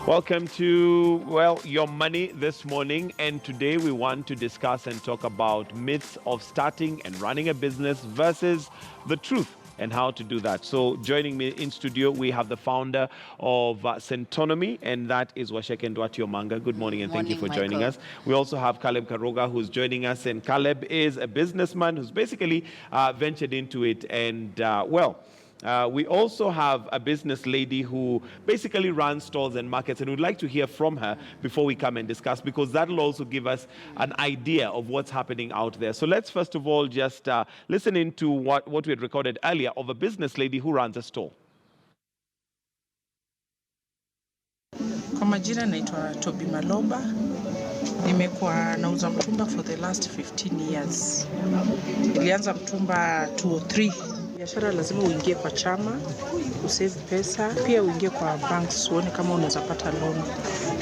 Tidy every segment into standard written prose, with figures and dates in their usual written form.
Welcome to, well, Your Money this morning. And today we want to discuss and talk about myths of starting and running a business versus the truth and how to do that. So joining me in studio, we have the founder of Centonomy, and that is Washeke Ndwati-Omanga. Good morning and thank you for joining us. We also have Caleb Karoga who's joining us, and Caleb is a businessman who's basically ventured into it and, we also have a business lady who basically runs stores and markets, and we'd like to hear from her before we come and discuss, because that'll also give us an idea of what's happening out there. So let's first of all just listen into what we had recorded earlier of a business lady who runs a store. Kwa majina naitwa Toby Maloba. Nimekuwa nauza mtumba for the last 15 years. Nilianza mtumba 203. Biashara lazima uingie kwa chama, usave pesa, pia uingie kwa banks uone kama unaweza pata loan.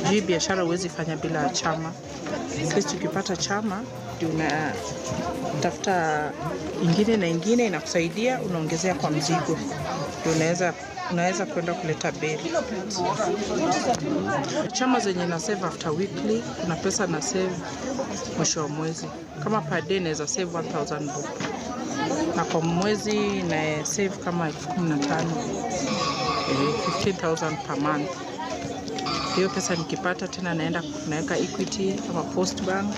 Hii biashara huwezi fanya bila chama. At least ukipata chama, ndio unatafuta ingine na ingine inakusaidia, unaongezea kwa mzigo. Ndio unaweza kwenda kuleta beli. Chama zenye na save after weekly, kuna pesa na save mwisho wa mwezi. Kama per day naweza save 1000 bob. Na kwa mwezi na save kama 15,000, 15,000 per month. Hiyo pesa nikipata tena naenda naweka Equity ama Post Bank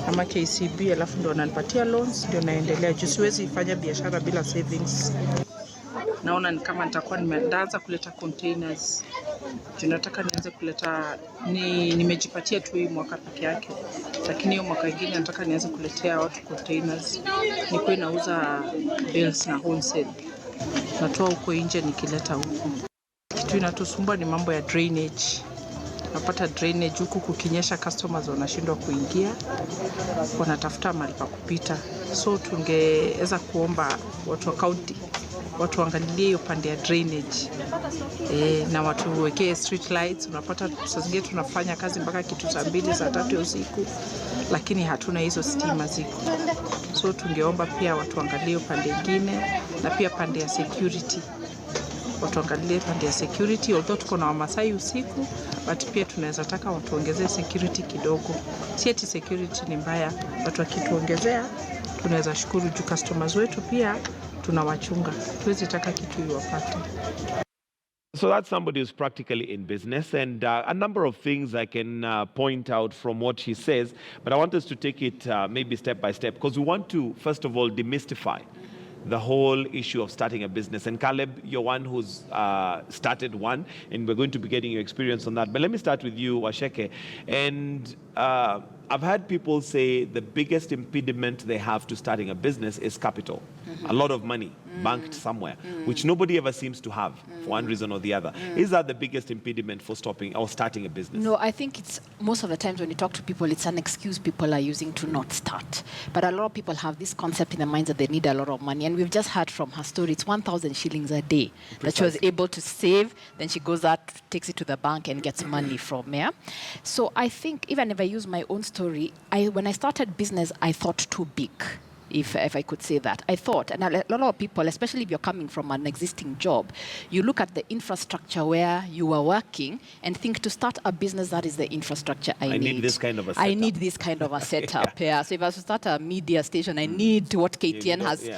ama KCB, alafu ndio wananipatia loans, ndio naendelea. Juu siwezi fanya biashara bila savings. Naona ni kama nitakuwa nimeanza kuleta containers. Tunataka nianze kuleta, nimejipatia tu hii mwaka peke yake. Lakini hiyo mwaka mwingine nataka nianze kuletea watu containers. Nikuwe nauza bills na wholesale. Natoa huko nje nikileta huko. Kitu inatusumbua ni mambo ya drainage. Napata drainage huku kukinyesha, customers wanashindwa kuingia. Wanatafuta mahali pa kupita. So tungeweza kuomba watu wa county watu waangalie hiyo pande ya drainage, na watu wekee street lights. Unapata saa zingine tunafanya kazi mpaka kitu saa 2 saa 3 usiku, lakini hatuna hizo stima ziko. So tungeomba pia watu waangalie hiyo pande nyingine, na pia pande ya security. Watu waangalie pande ya security, although tuko na Wamasai usiku, but pia tunaweza taka watu ongezee security kidogo. Si eti security ni mbaya, watu wakituongezea tunaweza shukuru, juu customers wetu pia tunawachunga. Tuwezi taka kitu iwapate. So that's somebody who's practically in business, and a number of things I can point out from what she says, but I want us to take it maybe step by step, because we want to, first of all, demystify the whole issue of starting a business. And Caleb, you're one who's started one, and we're going to be getting your experience on that. But let me start with you, Washeke. And I've heard people say the biggest impediment they have to starting a business is capital. A lot of money banked somewhere, which nobody ever seems to have for one reason or the other. Is that the biggest impediment for stopping or starting a business? No, I think it's most of the times when you talk to people, it's an excuse people are using to not start. But a lot of people have this concept in their minds that they need a lot of money. And we've just heard from her story, it's 1,000 shillings a day that she was able to save. Then she goes out, takes it to the bank and gets money from there. So I think, even if I use my own story, when I started business, I thought too big. If I could say that. I thought, and a lot of people, especially if you're coming from an existing job, you look at the infrastructure where you are working and think, to start a business, that is the infrastructure I need. I need this kind of a setup. I need this kind of a setup, yeah. So if I was to start a media station, I need what KTN has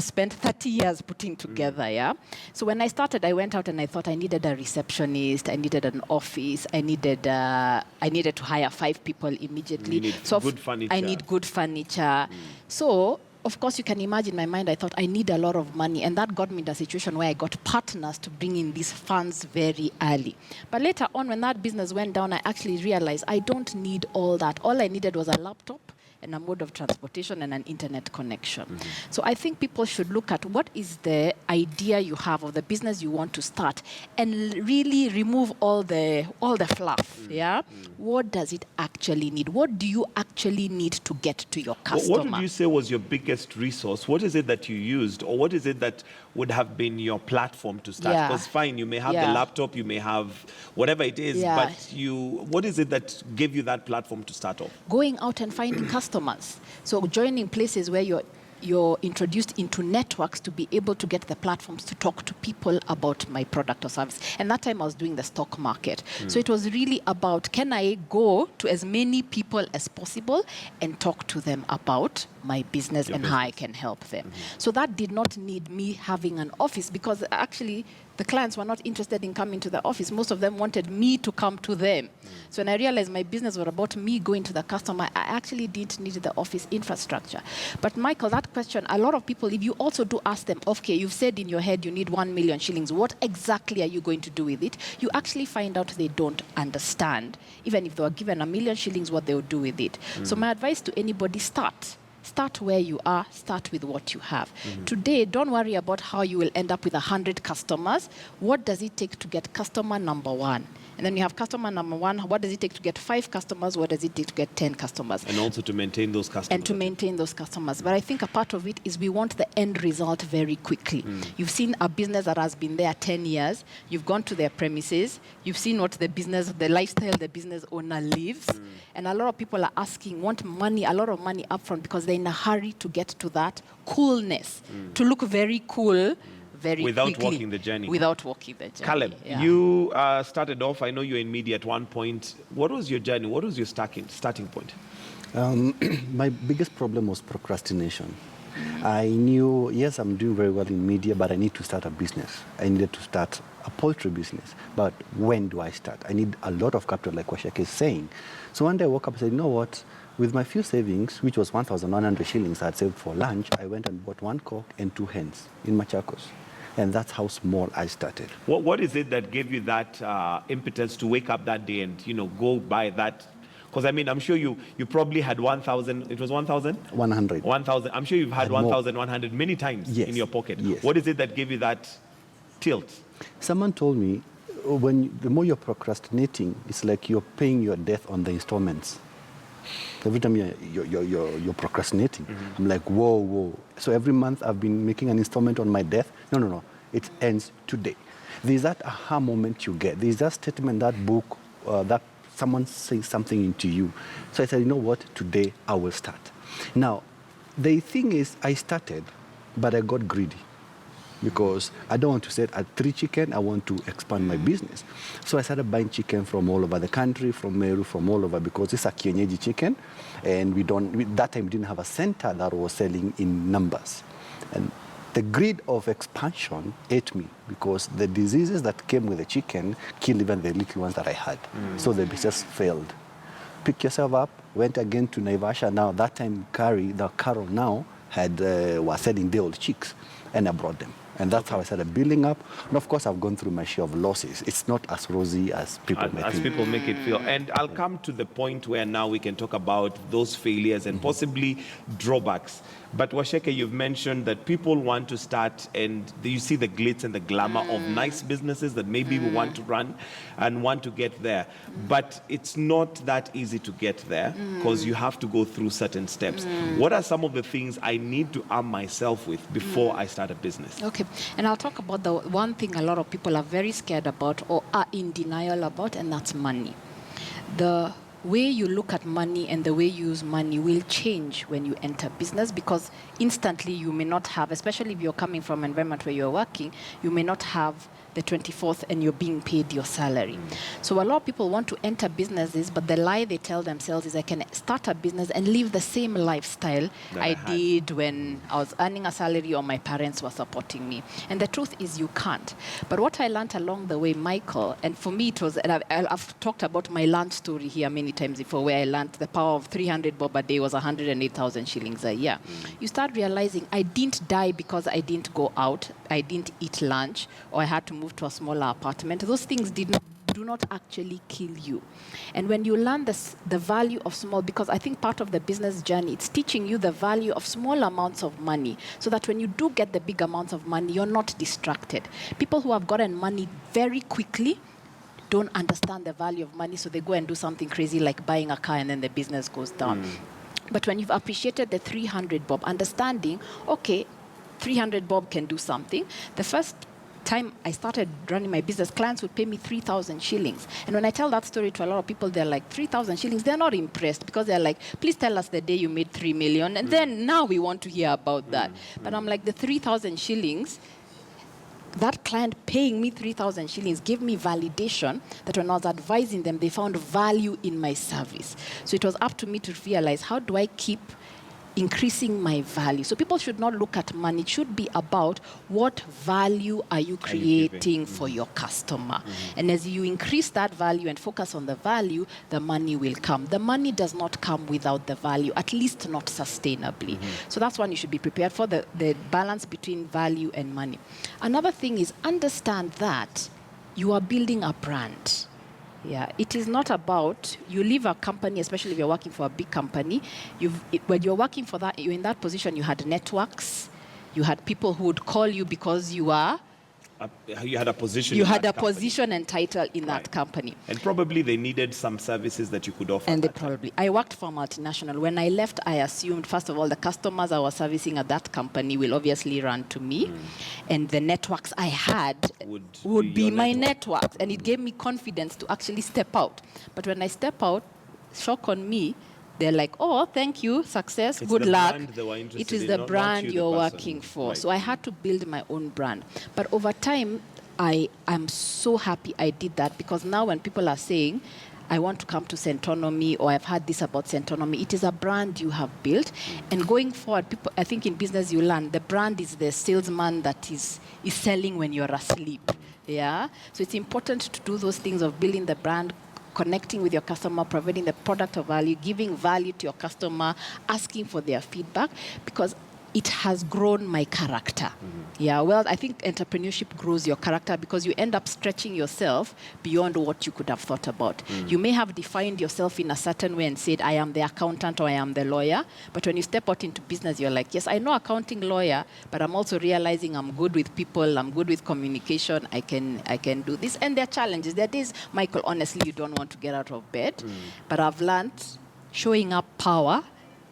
spent 30 years putting together, yeah? So when I started, I went out and I thought I needed a receptionist, I needed an office, I needed to hire 5 people immediately. You need good furniture. I need good furniture. So, of course, you can imagine in my mind, I thought I need a lot of money. And that got me in the situation where I got partners to bring in these funds very early. But later on, when that business went down, I actually realized I don't need all that. All I needed was a laptop and a mode of transportation and an internet connection. So I think people should look at what is the idea you have of the business you want to start, and really remove all the fluff. Yeah, what does it actually need? What do you actually need to get to your customer? What would you say was your biggest resource? What is it that you used, or what is it that would have been your platform to start? Because fine, you may have the laptop, you may have whatever it is, but what is it that gave you that platform to start off? Going out and finding customers. So joining places where you're you're introduced into networks to be able to get the platforms to talk to people about my product or service. And that time I was doing the stock market. So it was really about, can I go to as many people as possible and talk to them about my business and how I can help them. So that did not need me having an office, because actually the clients were not interested in coming to the office. Most of them wanted me to come to them. So when I realized my business was about me going to the customer, I actually didn't need the office infrastructure. But Michael, that question, a lot of people, if you also do ask them, okay, you've said in your head you need 1 million shillings, what exactly are you going to do with it? You actually find out they don't understand, even if they were given 1 million shillings, what they would do with it. So my advice to anybody, Start where you are, start with what you have. Today, don't worry about how you will end up with 100 customers. What does it take to get customer number 1? And then you have customer number 1. What does it take to get 5 customers? What does it take to get 10 customers? And also to maintain those customers. And to maintain those customers. But I think a part of it is we want the end result very quickly. You've seen a business that has been there 10 years. You've gone to their premises. You've seen what the lifestyle the business owner lives. And a lot of people are asking, want money, a lot of money upfront, because they're in a hurry to get to that coolness, to look very cool very without quickly. walking the journey. Without walking the journey. Caleb, you started off, I know you're in media at one point. What was your journey? What was your starting point? My biggest problem was procrastination. I knew, yes, I'm doing very well in media, but I need to start a business. I needed to start a poultry business. But when do I start? I need a lot of capital, like Washake is saying. So one day I woke up and said, you know what? With my few savings, which was 1,100 shillings I had saved for lunch, I went and bought 1 cock and 2 hens in Machakos. And that's how small I started. What is it that gave you that impetus to wake up that day and, go by that? Because, I mean, I'm sure you probably had 1,000, it was 1,000? 100. 1,000. I'm sure you've had 1,100 many times in your pocket. Yes. What is it that gave you that tilt? Someone told me, the more you're procrastinating, it's like you're paying your debt on the installments. Every time you're procrastinating, I'm like, whoa. So every month I've been making an installment on my debt. No. It ends today. There's that aha moment you get. There's that statement, that book, that someone says something into you. So I said, you know what? Today I will start. Now, the thing is, I started, but I got greedy. Because I don't want to say at 3 chicken, I want to expand my business. So I started buying chicken from all over the country, from Meru, from all over, because it's a kienyeji chicken. And that time we didn't have a center that was selling in numbers. And the greed of expansion ate me, because the diseases that came with the chicken killed even the little ones that I had. So the business failed. Pick yourself up, went again to Naivasha. Now, that time, Carol now was selling day-old chicks, and I brought them. And that's how I started building up. And of course, I've gone through my share of losses. It's not as rosy as people may think. As people make it feel. And I'll come to the point where now we can talk about those failures and possibly drawbacks. But Washeke, you've mentioned that people want to start, and you see the glitz and the glamour of nice businesses that maybe we want to run and want to get there. But it's not that easy to get there, because you have to go through certain steps. What are some of the things I need to arm myself with before I start a business? Okay, and I'll talk about the one thing a lot of people are very scared about or are in denial about, and that's money. The way you look at money and the way you use money will change when you enter business, because instantly you may not have, especially if you're coming from an environment where you're working, you may not have the 24th and you're being paid your salary. So a lot of people want to enter businesses, but the lie they tell themselves is I can start a business and live the same lifestyle I did when I was earning a salary or my parents were supporting me. And the truth is you can't. But what I learned along the way, Michael, and for me it was, and I've talked about my lunch story here many times before, where I learned the power of 300 bob a day was 108,000 shillings a year. You start realizing I didn't die because I didn't go out, I didn't eat lunch, or I had to move to a smaller apartment. Those things do not actually kill you. And when you learn the value of small, because I think part of the business journey, it's teaching you the value of small amounts of money, so that when you do get the big amounts of money, you're not distracted. People who have gotten money very quickly don't understand the value of money, so they go and do something crazy like buying a car, and then the business goes down. But when you've appreciated the 300 bob, understanding, okay, 300 bob can do something. The first time I started running my business, clients would pay me 3,000 shillings. And when I tell that story to a lot of people, they're like, 3,000 shillings? They're not impressed because they're like, please tell us the day you made 3 million. And then now we want to hear about that. But I'm like, the 3,000 shillings, that client paying me 3,000 shillings gave me validation that when I was advising them, they found value in my service. So it was up to me to realize, how do I keep increasing my value? So people should not look at money. It should be about what value are you creating for your customer. And as you increase that value and focus on the value, the money will come. The money does not come without the value, at least not sustainably. So that's one you should be prepared for, the balance between value and money. Another thing is understand that you are building a brand. Yeah, it is not about, you leave a company, especially if you're working for a big company, when you're working for that, you're in that position, you had networks, you had people who would call you because you are... you had a position. You had a position and title in that company. And probably they needed some services that you could offer. And I worked for a multinational. When I left, I assumed, first of all, the customers I was servicing at that company will obviously run to me. And the networks I had would be my networks. And it gave me confidence to actually step out. But when I step out, shock on me, they're like, oh, thank you, success, good luck. It is the brand you're working for. Right. So I had to build my own brand. But over time, I'm so happy I did that, because now when people are saying, I want to come to Centonomy, or I've heard this about Centonomy, it is a brand you have built. And going forward, people, I think in business you learn, the brand is the salesman that is selling when you're asleep. Yeah? So it's important to do those things of building the brand, connecting with your customer, providing the product of value, giving value to your customer, asking for their feedback, because it has grown my character. Yeah, well, I think entrepreneurship grows your character because you end up stretching yourself beyond what you could have thought about. You may have defined yourself in a certain way and said, I am the accountant or I am the lawyer. But when you step out into business, you're like, yes, I know accounting, lawyer, but I'm also realizing I'm good with people, I'm good with communication, I can do this. And there are challenges. There are days, Michael, honestly, you don't want to get out of bed. But I've learned showing up power,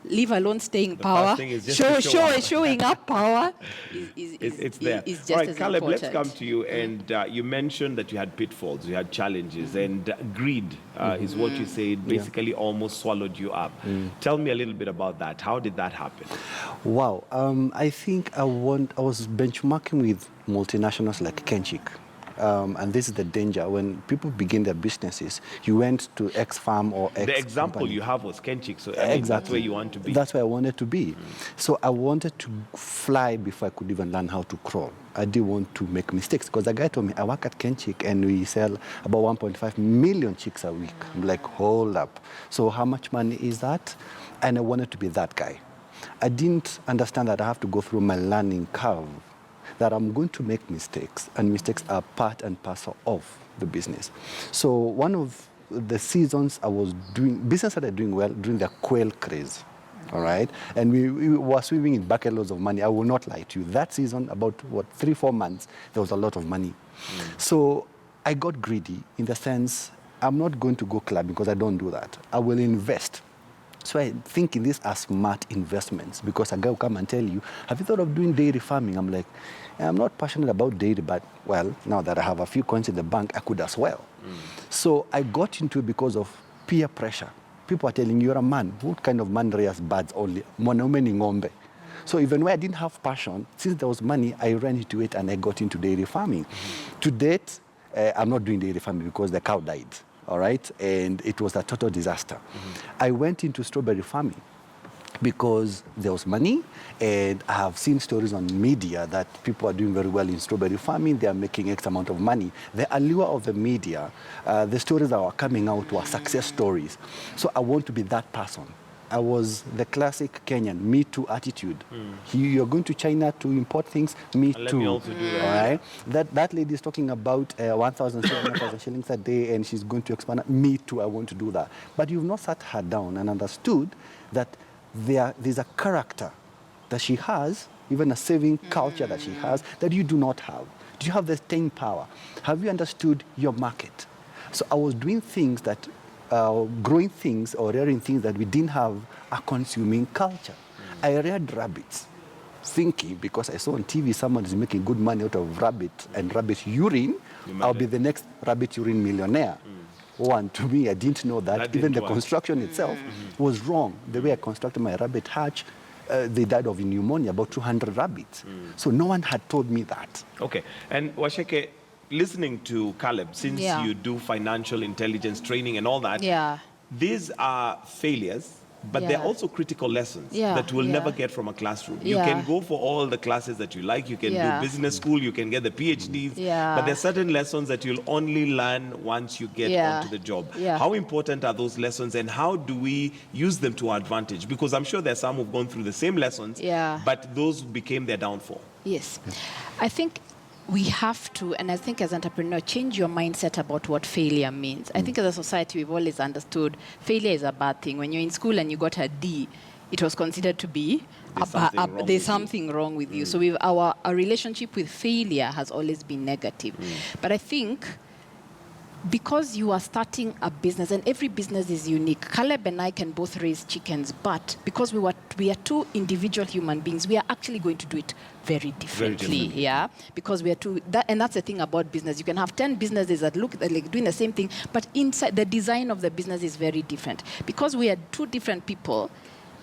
leave alone staying power. Showing up power is there. just all right, as Caleb, important. let's come to you. And you mentioned that you had pitfalls, you had challenges, and greed is what you said basically almost swallowed you up. Tell me a little bit about that. How did that happen? Wow. I think I was benchmarking with multinationals like Kenchik. And this is the danger. When people begin their businesses, you went to X farm or X The example company. you have was Kenchik, so I mean, that's where you want to be. That's where I wanted to be. So I wanted to fly before I could even learn how to crawl. I didn't want to make mistakes, because the guy told me, I work at Kenchik and we sell about 1.5 million chicks a week. I'm like, hold up. So how much money is that? And I wanted to be that guy. I didn't understand that I have to go through my learning curve, that I'm going to make mistakes, and mistakes are part and parcel of the business. So one of the seasons I was doing, business started doing well during the quail craze, all right? And we were swimming in bucket loads of money. I will not lie to you. That season, about, 3-4 months, there was a lot of money. So I got greedy in the sense, I'm not going to go clubbing because I don't do that. I will invest. So I think in these are smart investments, because a guy will come and tell you, have you thought of doing dairy farming? I'm like, I'm not passionate about dairy, but, well, now that I have a few coins in the bank, I could as well. So I got into it because of peer pressure. People are telling you, you're a man. What kind of man rears birds only? Mwanaume ni ng'ombe. So even when I didn't have passion, since there was money, I ran into it and I got into dairy farming. To date, I'm not doing dairy farming because the cow died. All right, and it was a total disaster. I went into strawberry farming because there was money, and I have seen stories on media that people are doing very well in strawberry farming. They are making X amount of money. The allure of the media, the stories that were coming out were success stories. So I want to be that person. I was the classic Kenyan Me Too attitude. You're going to China to import things, me Let too. me also do that. All right? That lady is talking about 1,000 shillings a day, and she's going to expand. Me too, I want to do that. But you've not sat her down and understood that there's a character that she has, even a saving culture that she has, that you do not have. Do you have the staying power? Have you understood your market? So I was doing things that growing things or rearing things that we didn't have a consuming culture. I reared rabbits. thinking, because I saw on TV someone is making good money out of rabbit and rabbit urine, I'll be the next rabbit urine millionaire. One, to me, I didn't know that. Even the construction itself was wrong. The way I constructed my rabbit hatch, they died of pneumonia, about 200 rabbits. So no one had told me that. Okay. And Washeke, listening to Caleb, since Yeah. you do financial intelligence training and all that, Yeah. these are failures, but they're Yeah. also critical lessons Yeah, that you will yeah. never get from a classroom. You Yeah. can go for all the classes that you like. You can Yeah. do business school. You can get the PhDs. Yeah. But there's certain lessons that you'll only learn once you get Yeah. onto the job. Yeah. How important are those lessons, and how do we use them to our advantage? Because I'm sure there's some who've gone through the same lessons, Yeah. but those became their downfall. Yes. I think we have to, and I think as entrepreneur, change your mindset about what failure means. I think as a society, we've always understood failure is a bad thing. When you're in school and you got a D, it was considered to be there's something wrong with you. So our relationship with failure has always been negative. But I think because you are starting a business, and every business is unique. Caleb and I can both raise chickens, but because we are two individual human beings, we are actually going to do it very differently. Yeah, because we are two. And that's the thing about business. You can have 10 businesses that look like doing the same thing, but inside the design of the business is very different. Because we are two different people,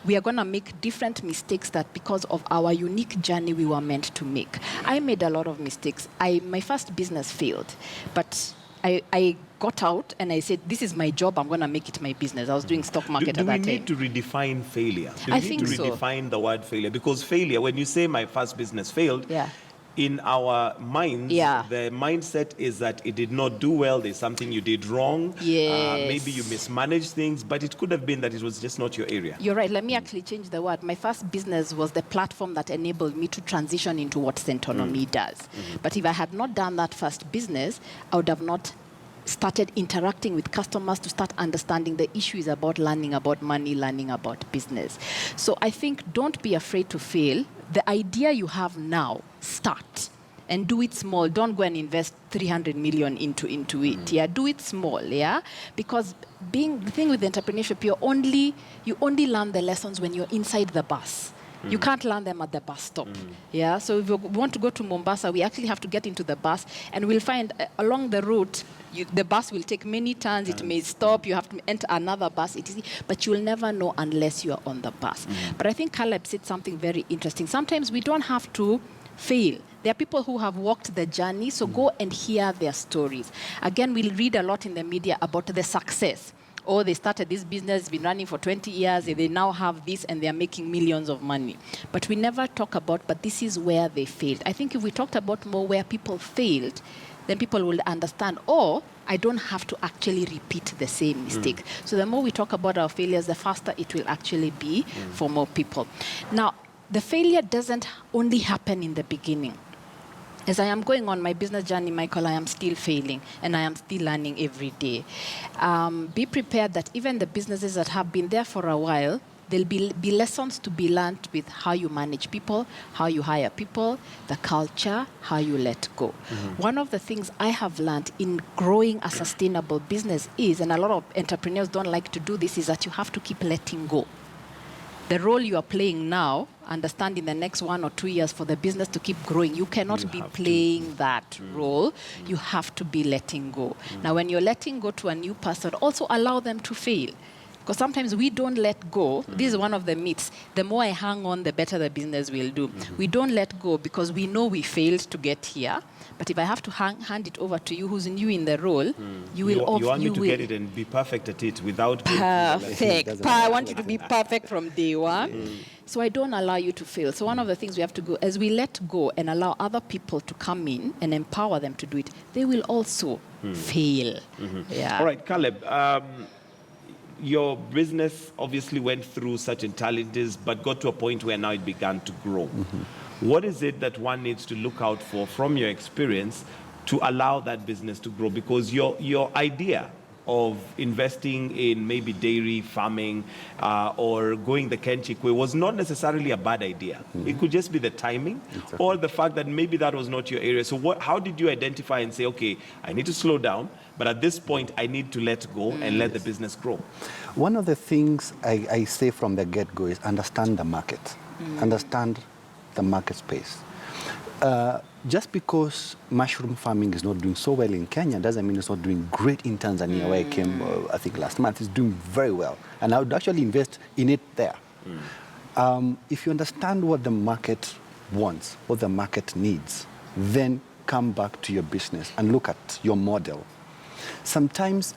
we are going to make different mistakes that because of our unique journey we were meant to make. I made a lot of mistakes. My first business failed, but I got out and I said, this is my job, I'm going to make it my business. I was doing stock market at that time. Do we need to redefine failure? Do I we need think to so. redefine the word failure? Because failure, when you say my first business failed, Yeah. in our minds, Yeah. the mindset is that it did not do well, there's something you did wrong, Yes. maybe you mismanaged things, but it could have been that it was just not your area. You're right. Let me actually change the word. My first business was the platform that enabled me to transition into what Centonomy does. But if I had not done that first business, I would have not started interacting with customers to start understanding the issues about learning about money, learning about business. So I think don't be afraid to fail. The idea you have now, start. And do it small. Don't go and invest 300 million into it. Yeah, do it small. Yeah, because the thing with entrepreneurship, you only learn the lessons when you're inside the bus. You can't learn them at the bus stop. Yeah, so if you want to go to Mombasa, we actually have to get into the bus, and we'll find along the route, the bus will take many turns. It may stop. You have to enter another bus. But you'll never know unless you are on the bus. But I think Caleb said something very interesting. Sometimes we don't have to fail. There are people who have walked the journey, so go and hear their stories. Again, we'll read a lot in the media about the success. Oh, they started this business, been running for 20 years, they now have this, and they're making millions of money. But we never talk about, but this is where they failed. I think if we talked about more where people failed, then people will understand, oh, I don't have to actually repeat the same mistake. So the more we talk about our failures, the faster it will actually be for more people. Now, the failure doesn't only happen in the beginning. As I am going on my business journey, Michael, I am still failing, and I am still learning every day. Be prepared that even the businesses that have been there for a while, there'll be lessons to be learned with how you manage people, how you hire people, the culture, how you let go. One of the things I have learned in growing a sustainable business is, and a lot of entrepreneurs don't like to do this, is that you have to keep letting go. The role you are playing now, understand in the next 1 or 2 years for the business to keep growing, you cannot be playing that role. You have to be letting go. Now, when you're letting go to a new person, also allow them to fail. Because sometimes we don't let go. This is one of the myths. The more I hang on, the better the business will do. We don't let go because we know we failed to get here. But if I have to hand it over to you who's new in the role, you will... You want me to get it and be perfect at it without... Perfect. I want you to be perfect from day one. So I don't allow you to fail. So one of the things we have to go, as we let go and allow other people to come in and empower them to do it, they will also fail. Yeah. All right, Caleb. Your business obviously went through certain challenges, but got to a point where now it began to grow. What is it that one needs to look out for from your experience to allow that business to grow? Because your idea of investing in maybe dairy farming or going the Kenchikwe was not necessarily a bad idea. It could just be the timing or the fact that maybe that was not your area. So how did you identify and say, okay, I need to slow down, but at this point I need to let go and let the business grow? One of the things I say from the get-go is understand the market. Understand the market space. Just because mushroom farming is not doing so well in Kenya doesn't mean it's not doing great in Tanzania, where I came, I think last month. It's doing very well. And I would actually invest in it there. If you understand what the market wants, what the market needs, then come back to your business and look at your model. Sometimes,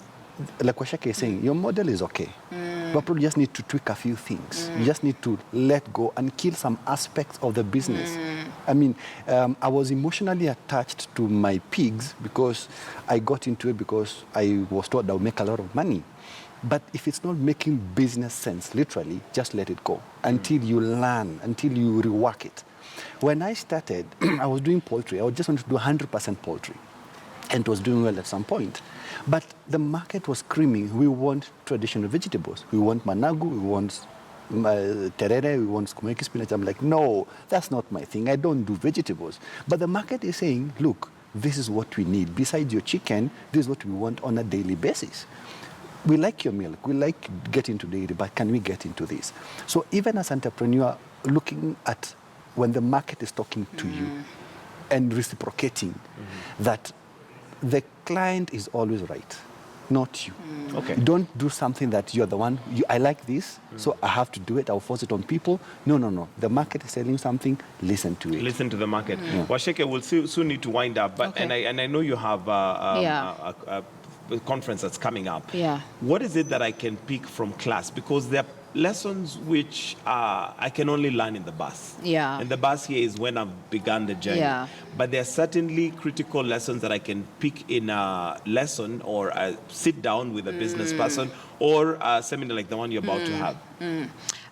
like Washake is saying, your model is okay. But probably just need to tweak a few things. You just need to let go and kill some aspects of the business. I mean, I was emotionally attached to my pigs because I got into it because I was told I would make a lot of money. But if it's not making business sense, literally, just let it go until you learn, until you rework it. When I started, I was doing poultry. I just wanted to do 100% poultry. And it was doing well at some point. But the market was screaming, we want traditional vegetables. We want managu, we want terere, we want skumeki spinach. I'm like, no, that's not my thing. I don't do vegetables. But the market is saying, look, this is what we need. Besides your chicken, this is what we want on a daily basis. We like your milk, we like getting to dairy, but can we get into this? So even as an entrepreneur, looking at when the market is talking to you and reciprocating that the client is always right, not you. Okay. Don't do something that you're the one, I like this, so I have to do it, I'll force it on people. No. The market is selling something, listen to it. Listen to the market. Washeke, we'll soon need to wind up, but Okay. and I know you have a conference that's coming up. Yeah. What is it that I can pick from class? Because there are lessons which I can only learn in the bus. Yeah. And the bus here is when I've begun the journey. Yeah. But there are certainly critical lessons that I can pick in a lesson or sit down with a business person or a seminar like the one you're about to have.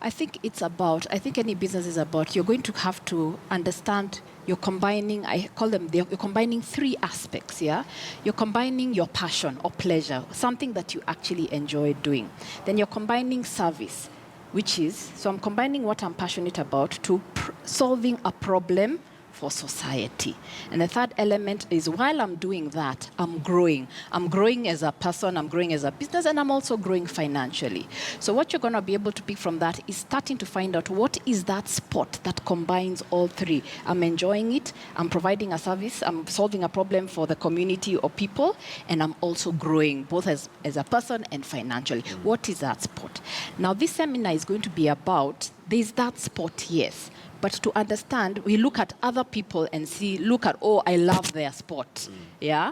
I think any business is about, you're going to have to understand you're combining, I call them, you're combining three aspects, yeah? You're combining your passion or pleasure, something that you actually enjoy doing. Then you're combining service, which is, so I'm combining what I'm passionate about to solving a problem for society. And the third element is while I'm doing that, I'm growing. I'm growing as a person, I'm growing as a business, and I'm also growing financially. So what you're going to be able to pick from that is starting to find out what is that spot that combines all three. I'm enjoying it, I'm providing a service, I'm solving a problem for the community or people, and I'm also growing both as a person and financially. What is that spot? Now this seminar is going to be about, there's that spot, yes. But to understand, we look at other people and look at, oh, I love their sport. Yeah?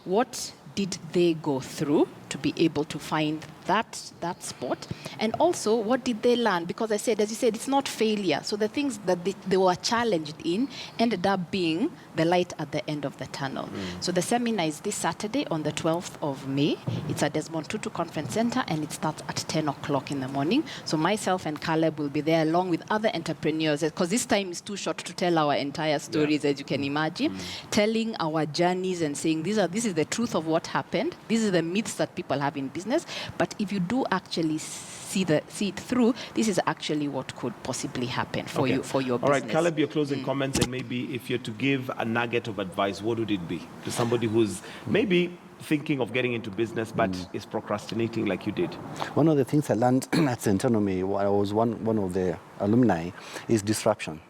What did they go through to be able to find that spot? And also, what did they learn? Because as you said, it's not failure. So the things that they were challenged in ended up being the light at the end of the tunnel. So the seminar is this Saturday on the 12th of May. It's at Desmond Tutu Conference Center, and it starts at 10 o'clock in the morning. So myself and Caleb will be there along with other entrepreneurs, because this time is too short to tell our entire stories, as you can imagine, telling our journeys and saying, this is the truth of what happened. These are the myths that people have in business. But if you do actually see it through, this is actually what could possibly happen for you, for your business. All right, Caleb, your closing comments, and maybe if you're to give a nugget of advice, what would it be to somebody who's maybe thinking of getting into business but is procrastinating like you did? One of the things I learned at Centenome, when I was one of the alumni, is disruption.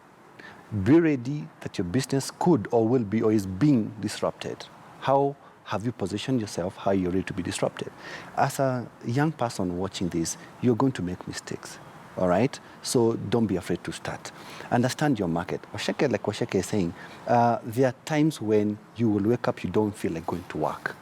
Be ready that your business could or will be or is being disrupted. How have you positioned yourself? How are you ready to be disrupted? As a young person watching this, you're going to make mistakes, all right? So don't be afraid to start. Understand your market. Like Washeke is saying, there are times when you will wake up, you don't feel like going to work.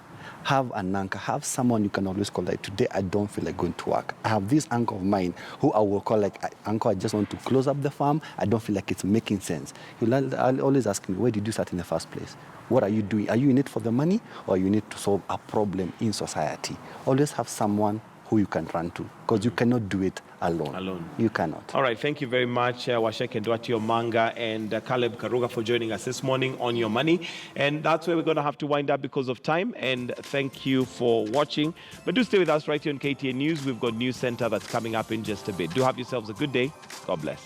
Have an anchor, have someone you can always call, like, today I don't feel like going to work. I have this anchor of mine who I will call, like, uncle, I just want to close up the farm. I don't feel like it's making sense. I'll always ask me, where did you start in the first place? What are you doing? Are you in it for the money, or you need to solve a problem in society? Always have someone who you can run to, because you cannot do it alone. You cannot. All right, thank you very much, Washeke Ndwati Omanga and Caleb Karuga for joining us this morning on Your Money. And that's where we're going to have to wind up because of time. And thank you for watching. But do stay with us right here on KTN News. We've got News Center that's coming up in just a bit. Do have yourselves a good day. God bless.